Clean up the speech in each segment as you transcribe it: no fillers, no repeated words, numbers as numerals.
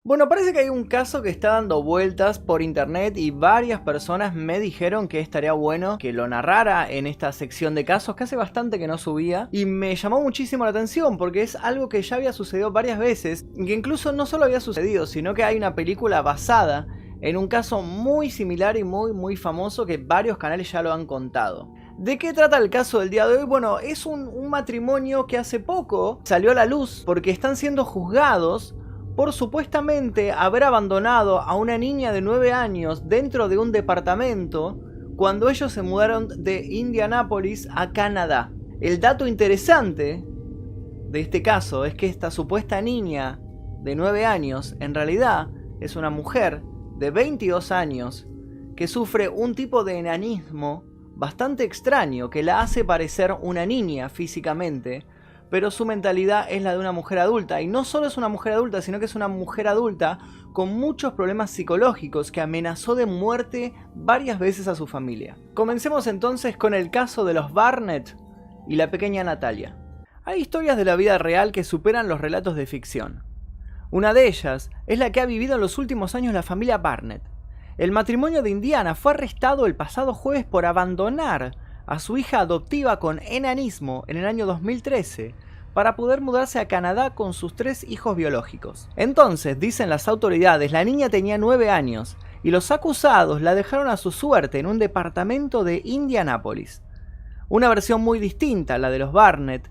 Bueno, parece que hay un caso que está dando vueltas por internet y varias personas me dijeron que estaría bueno que lo narrara en esta sección de casos que hace bastante que no subía, y me llamó muchísimo la atención porque es algo que ya había sucedido varias veces, que incluso no solo había sucedido, sino que hay una película basada en un caso muy similar y muy famoso que varios canales ya lo han contado. ¿De qué trata el caso del día de hoy? Bueno, es un matrimonio que hace poco salió a la luz porque están siendo juzgados por supuestamente haber abandonado a una niña de 9 años dentro de un departamento cuando ellos se mudaron de Indianápolis a Canadá. El dato interesante de este caso es que esta supuesta niña de 9 años en realidad es una mujer de 22 años que sufre un tipo de enanismo bastante extraño que la hace parecer una niña físicamente, pero su mentalidad es la de una mujer adulta. Y no solo es una mujer adulta, sino que es una mujer adulta con muchos problemas psicológicos que amenazó de muerte varias veces a su familia. Comencemos entonces con el caso de los Barnett y la pequeña Natalia. Hay historias de la vida real que superan los relatos de ficción. Una de ellas es la que ha vivido en los últimos años la familia Barnett. El matrimonio de Indiana fue arrestado el pasado jueves por abandonar a su hija adoptiva con enanismo en el año 2013 para poder mudarse a Canadá con sus 3 hijos biológicos. Entonces, dicen las autoridades, la niña tenía 9 años y los acusados la dejaron a su suerte en un departamento de Indianápolis. Una versión muy distinta, la de los Barnett,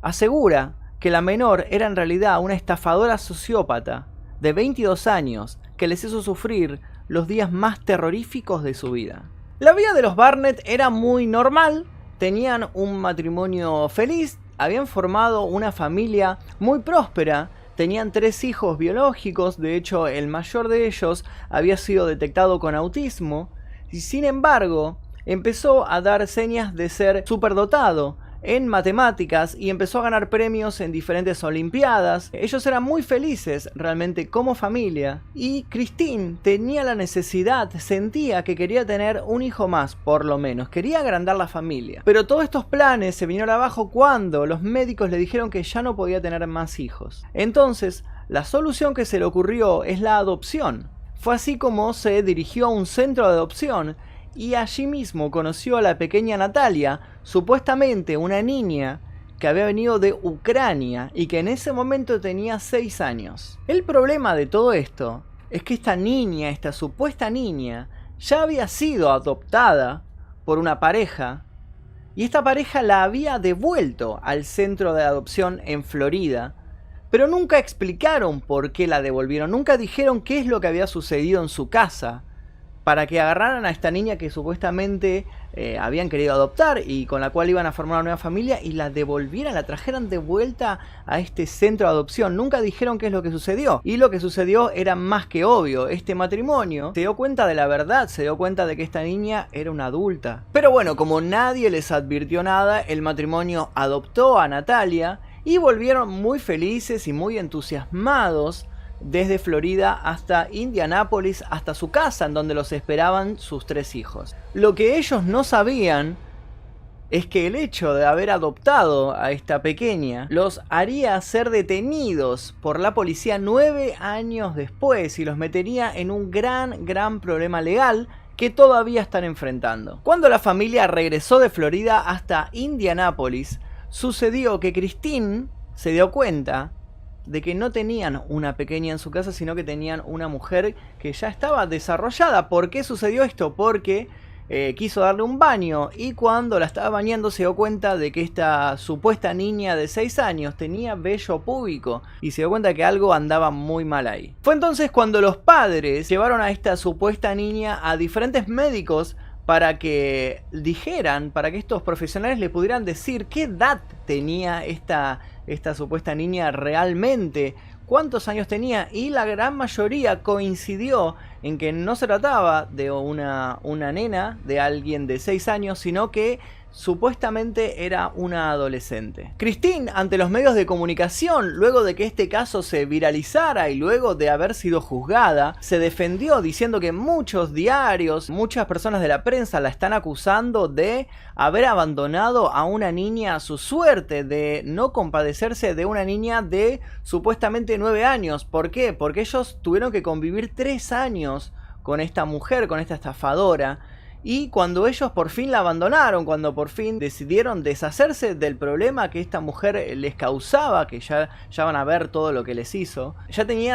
asegura que la menor era en realidad una estafadora sociópata de 22 años que les hizo sufrir los días más terroríficos de su vida. La vida de los Barnett era muy normal, tenían un matrimonio feliz, habían formado una familia muy próspera, tenían 3 hijos biológicos, de hecho el mayor de ellos había sido detectado con autismo, y sin embargo empezó a dar señas de ser superdotado en matemáticas y empezó a ganar premios en diferentes olimpiadas. Ellos eran muy felices realmente como familia, y Christine tenía la necesidad, sentía que quería tener un hijo más, por lo menos, quería agrandar la familia. Pero todos estos planes se vinieron abajo cuando los médicos le dijeron que ya no podía tener más hijos. Entonces, la solución que se le ocurrió es la adopción. Fue así como se dirigió a un centro de adopción y allí mismo conoció a la pequeña Natalia, supuestamente una niña que había venido de Ucrania y que en ese momento tenía 6 años. El problema de todo esto es que esta niña, esta supuesta niña, ya había sido adoptada por una pareja, y esta pareja la había devuelto al centro de adopción en Florida, pero nunca explicaron por qué la devolvieron, nunca dijeron qué es lo que había sucedido en su casa para que agarraran a esta niña que supuestamente habían querido adoptar y con la cual iban a formar una nueva familia, y la devolvieran, la trajeran de vuelta a este centro de adopción. Nunca dijeron qué es lo que sucedió, y lo que sucedió era más que obvio. Este matrimonio se dio cuenta de la verdad, se dio cuenta de que esta niña era una adulta. Pero bueno, como nadie les advirtió nada, el matrimonio adoptó a Natalia y volvieron muy felices y muy entusiasmados desde Florida hasta Indianápolis, hasta su casa en donde los esperaban sus 3 hijos. Lo que ellos no sabían es que el hecho de haber adoptado a esta pequeña los haría ser detenidos por la policía 9 años después y los metería en un gran problema legal que todavía están enfrentando. Cuando la familia regresó de Florida hasta Indianápolis, sucedió que Christine se dio cuenta de que no tenían una pequeña en su casa, sino que tenían una mujer que ya estaba desarrollada. ¿Por qué sucedió esto? Porque quiso darle un baño, y cuando la estaba bañando se dio cuenta de que esta supuesta niña de 6 años tenía vello púbico, y se dio cuenta que algo andaba muy mal ahí. Fue entonces cuando los padres llevaron a esta supuesta niña a diferentes médicos para que dijeran, para que estos profesionales le pudieran decir qué edad tenía esta supuesta niña realmente, cuántos años tenía, y la gran mayoría coincidió en que no se trataba de una nena, de alguien de 6 años, sino que supuestamente era una adolescente. Christine, ante los medios de comunicación, luego de que este caso se viralizara y luego de haber sido juzgada, se defendió diciendo que muchos diarios, muchas personas de la prensa la están acusando de haber abandonado a una niña a su suerte, de no compadecerse de una niña de supuestamente 9 años. ¿Por qué? Porque ellos tuvieron que convivir 3 años con esta mujer, con esta estafadora. Y cuando ellos por fin la abandonaron, cuando por fin decidieron deshacerse del problema que esta mujer les causaba, que ya van a ver todo lo que les hizo,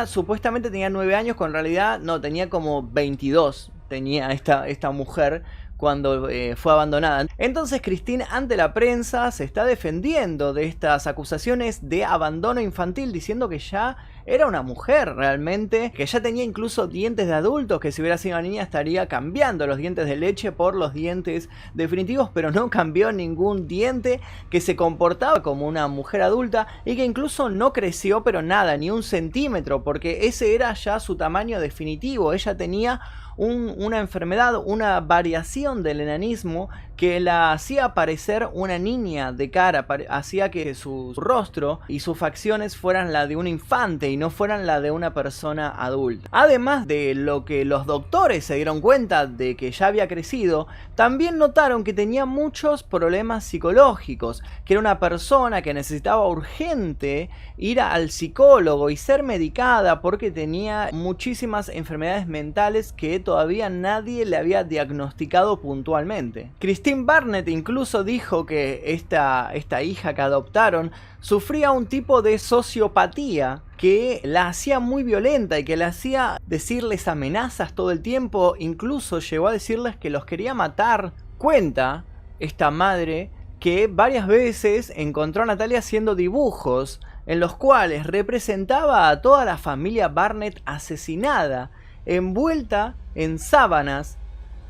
supuestamente tenía 9 años, cuando en realidad no, tenía como 22, tenía esta mujer cuando fue abandonada. Entonces Christine, ante la prensa, se está defendiendo de estas acusaciones de abandono infantil, diciendo que ya era una mujer realmente, que ya tenía incluso dientes de adultos, que si hubiera sido una niña estaría cambiando los dientes de leche por los dientes definitivos, pero no cambió ningún diente, que se comportaba como una mujer adulta y que incluso no creció pero nada, ni 1 centímetro, porque ese era ya su tamaño definitivo. Ella tenía una enfermedad, una variación del enanismo que la hacía parecer una niña de cara, hacía que su rostro y sus facciones fueran la de un infante y no fueran la de una persona adulta. Además de lo que los doctores se dieron cuenta de que ya había crecido, también notaron que tenía muchos problemas psicológicos, que era una persona que necesitaba urgente ir al psicólogo y ser medicada porque tenía muchísimas enfermedades mentales que todavía nadie le había diagnosticado puntualmente. Christine Barnett incluso dijo que esta hija que adoptaron sufría un tipo de sociopatía que la hacía muy violenta y que la hacía decirles amenazas todo el tiempo, incluso llegó a decirles que los quería matar. Cuenta esta madre que varias veces encontró a Natalia haciendo dibujos en los cuales representaba a toda la familia Barnett asesinada, envuelta en sábanas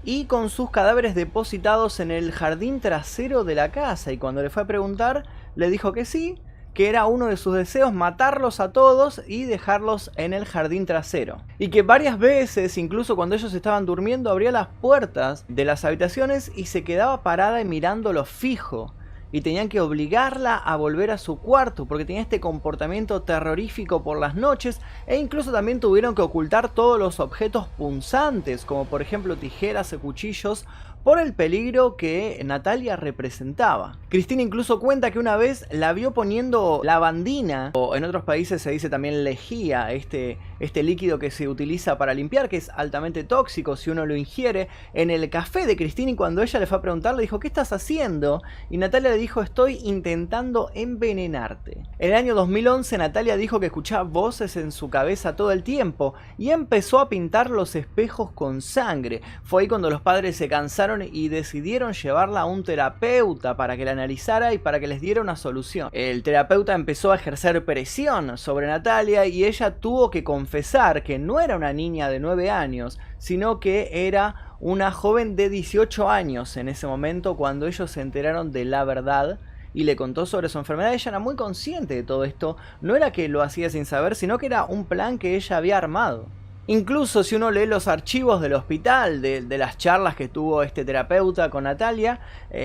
y con sus cadáveres depositados en el jardín trasero de la casa. Y cuando le fue a preguntar, le dijo que sí, que era uno de sus deseos matarlos a todos y dejarlos en el jardín trasero. Y que varias veces, incluso cuando ellos estaban durmiendo, abría las puertas de las habitaciones y se quedaba parada y mirándolos fijo. Y tenían que obligarla a volver a su cuarto porque tenía este comportamiento terrorífico por las noches, e incluso también tuvieron que ocultar todos los objetos punzantes, como por ejemplo tijeras o cuchillos, por el peligro que Natalia representaba. Christine incluso cuenta que una vez la vio poniendo lavandina, o en otros países se dice también lejía, este líquido que se utiliza para limpiar, que es altamente tóxico si uno lo ingiere, en el café de Christine, y cuando ella le fue a preguntar, le dijo: ¿qué estás haciendo? Y Natalia le dijo: estoy intentando envenenarte. En el año 2011 Natalia dijo que escuchaba voces en su cabeza todo el tiempo y empezó a pintar los espejos con sangre. Fue ahí cuando los padres se cansaron y decidieron llevarla a un terapeuta para que la analizara y para que les diera una solución. El terapeuta empezó a ejercer presión sobre Natalia y ella tuvo que confesar que no era una niña de 9 años, sino que era una joven de 18 años en ese momento, cuando ellos se enteraron de la verdad y le contó sobre su enfermedad. Ella era muy consciente de todo esto, no era que lo hacía sin saber, sino que era un plan que ella había armado. Incluso si uno lee los archivos del hospital, de las charlas que tuvo este terapeuta con Natalia,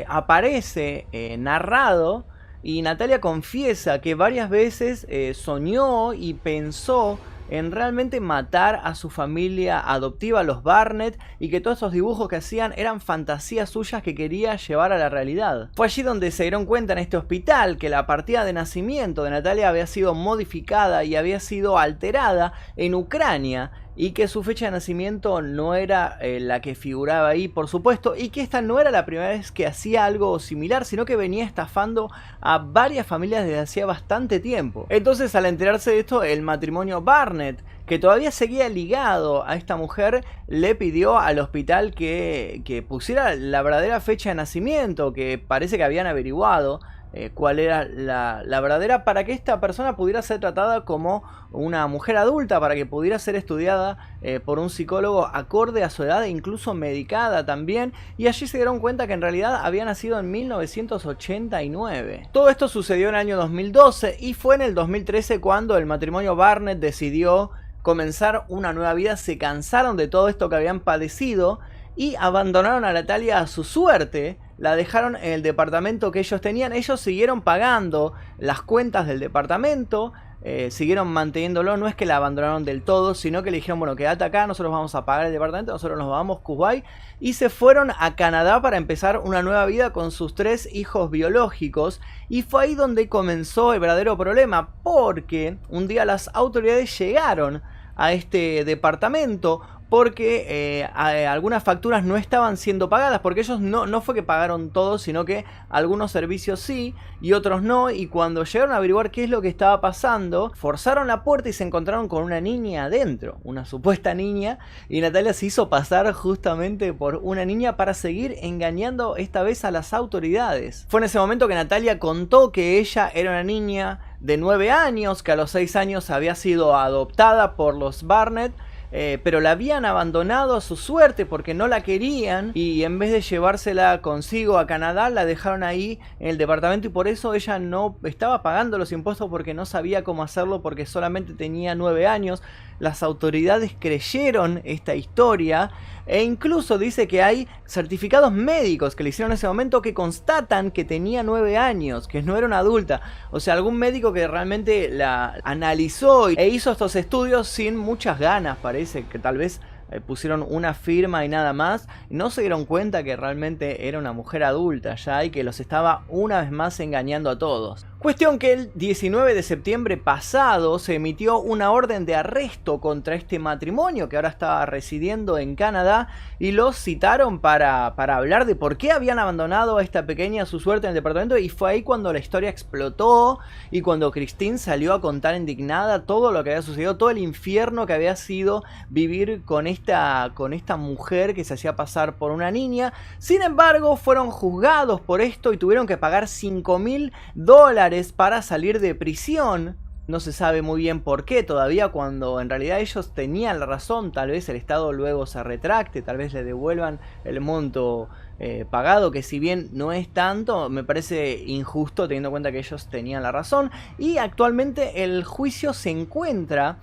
aparece narrado, y Natalia confiesa que varias veces soñó y pensó en realmente matar a su familia adoptiva, los Barnett, y que todos esos dibujos que hacían eran fantasías suyas que quería llevar a la realidad. Fue allí donde se dieron cuenta, en este hospital, que la partida de nacimiento de Natalia había sido modificada y había sido alterada en Ucrania, y que su fecha de nacimiento no era la que figuraba ahí, por supuesto, y que esta no era la primera vez que hacía algo similar, sino que venía estafando a varias familias desde hacía bastante tiempo. Entonces, al enterarse de esto, el matrimonio Barnett, que todavía seguía ligado a esta mujer, le pidió al hospital que pusiera la verdadera fecha de nacimiento, que parece que habían averiguado cuál era la verdadera, para que esta persona pudiera ser tratada como una mujer adulta, para que pudiera ser estudiada por un psicólogo acorde a su edad e incluso medicada también. Y allí se dieron cuenta que en realidad había nacido en 1989. Todo esto sucedió en el año 2012 y fue en el 2013 cuando el matrimonio Barnett decidió comenzar una nueva vida. Se cansaron de todo esto que habían padecido y abandonaron a Natalia a su suerte, la dejaron en el departamento que ellos tenían. Ellos siguieron pagando las cuentas del departamento, siguieron manteniéndolo. No es que la abandonaron del todo, sino que le dijeron, bueno, quédate acá, nosotros vamos a pagar el departamento, nosotros nos vamos a Kuwait. Y se fueron a Canadá para empezar una nueva vida con sus 3 hijos biológicos. Y fue ahí donde comenzó el verdadero problema, porque un día las autoridades llegaron a este departamento porque algunas facturas no estaban siendo pagadas, porque ellos no fue que pagaron todo, sino que algunos servicios sí y otros no. Y cuando llegaron a averiguar qué es lo que estaba pasando, forzaron la puerta y se encontraron con una niña adentro, una supuesta niña, y Natalia se hizo pasar justamente por una niña para seguir engañando esta vez a las autoridades. Fue en ese momento que Natalia contó que ella era una niña de 9 años, que a los 6 años había sido adoptada por los Barnett, pero la habían abandonado a su suerte porque no la querían, y en vez de llevársela consigo a Canadá la dejaron ahí en el departamento, y por eso ella no estaba pagando los impuestos, porque no sabía cómo hacerlo, porque solamente tenía 9 años. Las autoridades creyeron esta historia e incluso dice que hay certificados médicos que le hicieron en ese momento que constatan que tenía 9 años, que no era una adulta. O sea, algún médico que realmente la analizó e hizo estos estudios sin muchas ganas, parece que tal vez pusieron una firma y nada más. No se dieron cuenta que realmente era una mujer adulta ya y que los estaba una vez más engañando a todos. Cuestión que el 19 de septiembre pasado se emitió una orden de arresto contra este matrimonio que ahora estaba residiendo en Canadá, y los citaron para hablar de por qué habían abandonado a esta pequeña a su suerte en el departamento. Y fue ahí cuando la historia explotó y cuando Christine salió a contar indignada todo lo que había sucedido, todo el infierno que había sido vivir con esta mujer que se hacía pasar por una niña. Sin embargo, fueron juzgados por esto y tuvieron que pagar $5.000 para salir de prisión. No se sabe muy bien por qué todavía, cuando en realidad ellos tenían la razón. Tal vez el Estado luego se retracte, tal vez le devuelvan el monto pagado, que si bien no es tanto, me parece injusto teniendo en cuenta que ellos tenían la razón. Y actualmente el juicio se encuentra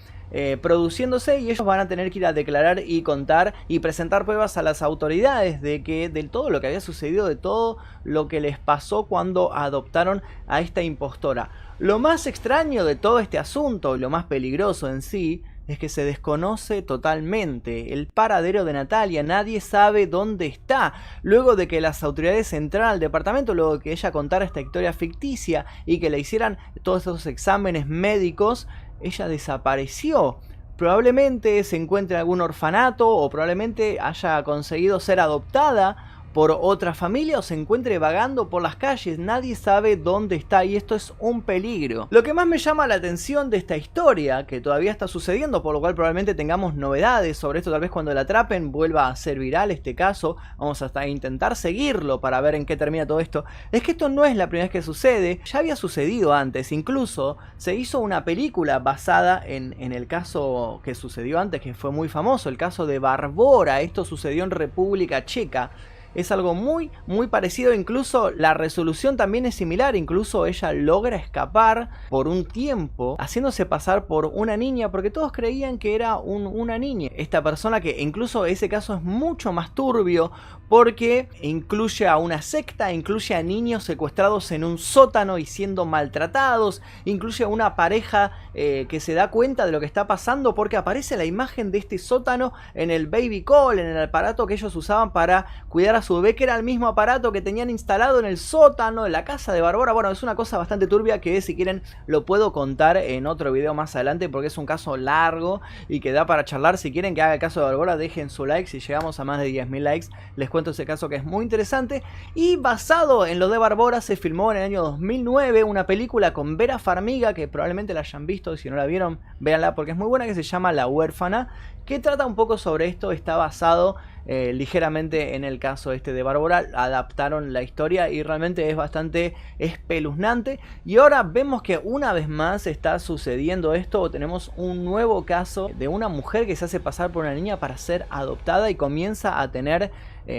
produciéndose, y ellos van a tener que ir a declarar y contar y presentar pruebas a las autoridades de todo lo que había sucedido, de todo lo que les pasó cuando adoptaron a esta impostora. Lo más extraño de todo este asunto, y lo más peligroso en sí, es que se desconoce totalmente el paradero de Natalia. Nadie sabe dónde está. Luego de que las autoridades entraran al departamento, luego de que ella contara esta historia ficticia y que le hicieran todos esos exámenes médicos, ella desapareció. Probablemente se encuentre en algún orfanato, o probablemente haya conseguido ser adoptada por otra familia, o se encuentre vagando por las calles. Nadie sabe dónde está, y esto es un peligro. Lo que más me llama la atención de esta historia, que todavía está sucediendo, por lo cual probablemente tengamos novedades sobre esto, tal vez cuando la atrapen vuelva a ser viral este caso, vamos hasta intentar seguirlo para ver en qué termina todo esto, es que esto no es la primera vez que sucede. Ya había sucedido antes, incluso se hizo una película basada en el caso que sucedió antes, que fue muy famoso, el caso de Barbora. Esto sucedió en República Checa. Es algo muy parecido, incluso la resolución también es similar. Incluso ella logra escapar por un tiempo haciéndose pasar por una niña, porque todos creían que era una niña. Esta persona, que incluso ese caso es mucho más turbio porque incluye a una secta, incluye a niños secuestrados en un sótano y siendo maltratados, incluye a una pareja que se da cuenta de lo que está pasando porque aparece la imagen de este sótano en el baby call, en el aparato que ellos usaban para cuidar a su bebé, que era el mismo aparato que tenían instalado en el sótano de la casa de Barbora. Bueno, es una cosa bastante turbia que, si quieren, lo puedo contar en otro video más adelante, porque es un caso largo y que da para charlar. Si quieren que haga el caso de Barbora, dejen su like. Si llegamos a más de 10.000 likes, les cuento ese caso, que es muy interesante. Y basado en lo de Barbora, se filmó en el año 2009 una película con Vera Farmiga, que probablemente la hayan visto, y si no la vieron, véanla porque es muy buena, que se llama La Huérfana, que trata un poco sobre esto. Está basado ligeramente en el caso este de Barbora, adaptaron la historia y realmente es bastante espeluznante. Y ahora vemos que una vez más está sucediendo esto. Tenemos un nuevo caso de una mujer que se hace pasar por una niña para ser adoptada y comienza a tener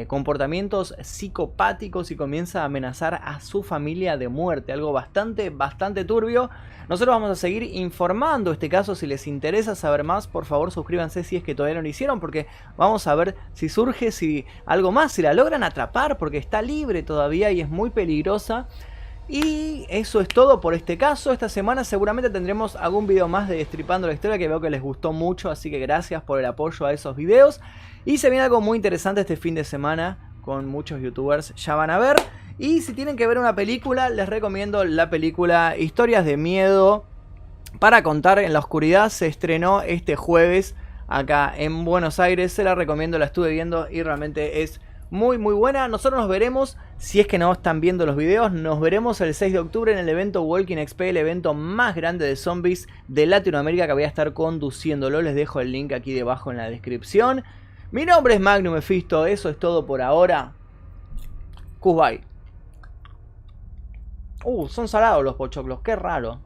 comportamientos psicopáticos y comienza a amenazar a su familia de muerte. Algo bastante turbio. Nosotros vamos a seguir informando este caso. Si les interesa saber más, por favor suscríbanse si es que todavía no lo hicieron, porque vamos a ver si surge, si algo más, si la logran atrapar, porque está libre todavía y es muy peligrosa. Y eso es todo por este caso. Esta semana seguramente tendremos algún video más de Destripando la Historia, que veo que les gustó mucho, así que gracias por el apoyo a esos videos. Y se viene algo muy interesante este fin de semana con muchos youtubers, ya van a ver. Y si tienen que ver una película, les recomiendo la película Historias de Miedo para Contar en la Oscuridad. Se estrenó este jueves acá en Buenos Aires, se la recomiendo, la estuve viendo y realmente es muy buena. Nosotros nos veremos, si es que no están viendo los videos, nos veremos el 6 de octubre en el evento Walking XP, el evento más grande de zombies de Latinoamérica, que voy a estar conduciéndolo. Les dejo el link aquí debajo en la descripción. Mi nombre es Magnum Mephisto, eso es todo por ahora. Goodbye. Son salados los pochoclos, qué raro.